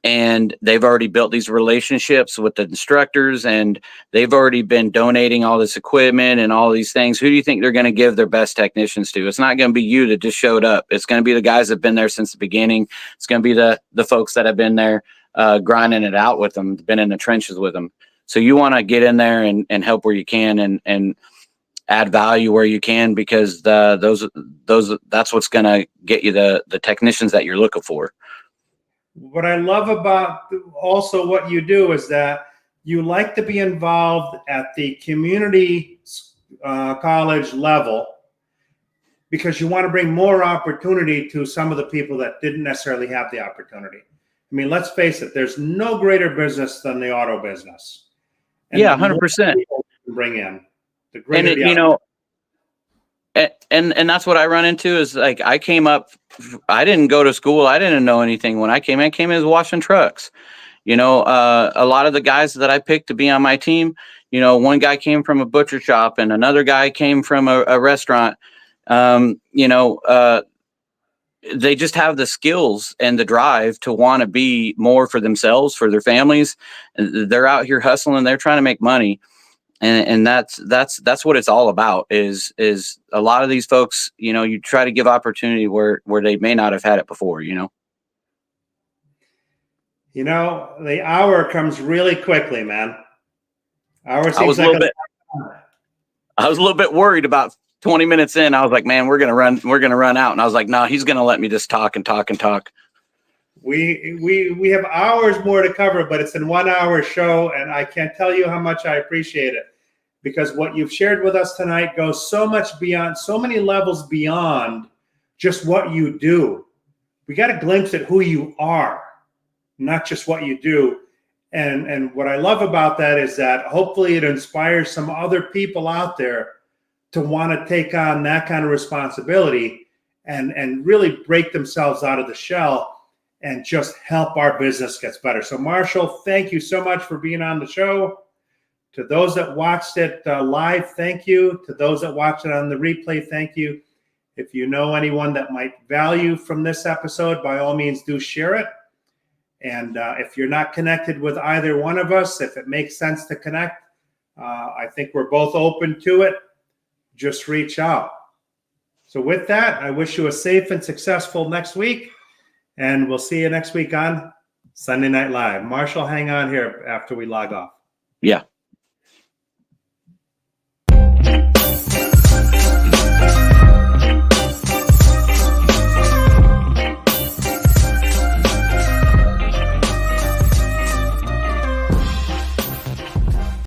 and they've already built these relationships with the instructors, and they've already been donating all this equipment and all these things. Who do you think they're going to give their best technicians to? It's not going to be you that just showed up. It's going to be the guys that have been there since the beginning. It's going to be the folks that have been there grinding it out with them, been in the trenches with them. So you want to get in there and help where you can, and add value where you can, because that's what's going to get you the technicians that you're looking for. What I love about also what you do is that you like to be involved at the community college level, because you want to bring more opportunity to some of the people that didn't necessarily have the opportunity. I mean, let's face it, there's no greater business than the auto business. And 100%. Bring in. And And that's what I run into is like, I came up, I didn't go to school. I didn't know anything when I came in as washing trucks. You know, a lot of the guys that I picked to be on my team, you know, one guy came from a butcher shop and another guy came from a restaurant. You know, they just have the skills and the drive to want to be more for themselves, for their families. They're out here hustling. They're trying to make money. And that's what it's all about is a lot of these folks, you know, you try to give opportunity where they may not have had it before, you know. You know, the hour comes really quickly, man. Hour I was seems a like little bit, I was a little bit worried about 20 minutes in. I was like, man, we're going to run out. And I was like, no, he's going to let me just talk and talk and talk. We have hours more to cover, but it's a 1 hour show. And I can't tell you how much I appreciate it, because what you've shared with us tonight goes so much beyond, so many levels beyond just what you do. We got a glimpse at who you are, not just what you do. And what I love about that is that hopefully it inspires some other people out there to want to take on that kind of responsibility and really break themselves out of the shell and just help our business gets better. So Marshall, thank you so much for being on the show. To those that watched it live, thank you. To those that watched it on the replay, thank you. If you know anyone that might value from this episode, by all means, do share it. And if you're not connected with either one of us, if it makes sense to connect, I think we're both open to it. Just reach out. So with that, I wish you a safe and successful next week. And we'll see you next week on Sunday Night Live. Marshall, hang on here after we log off. Yeah.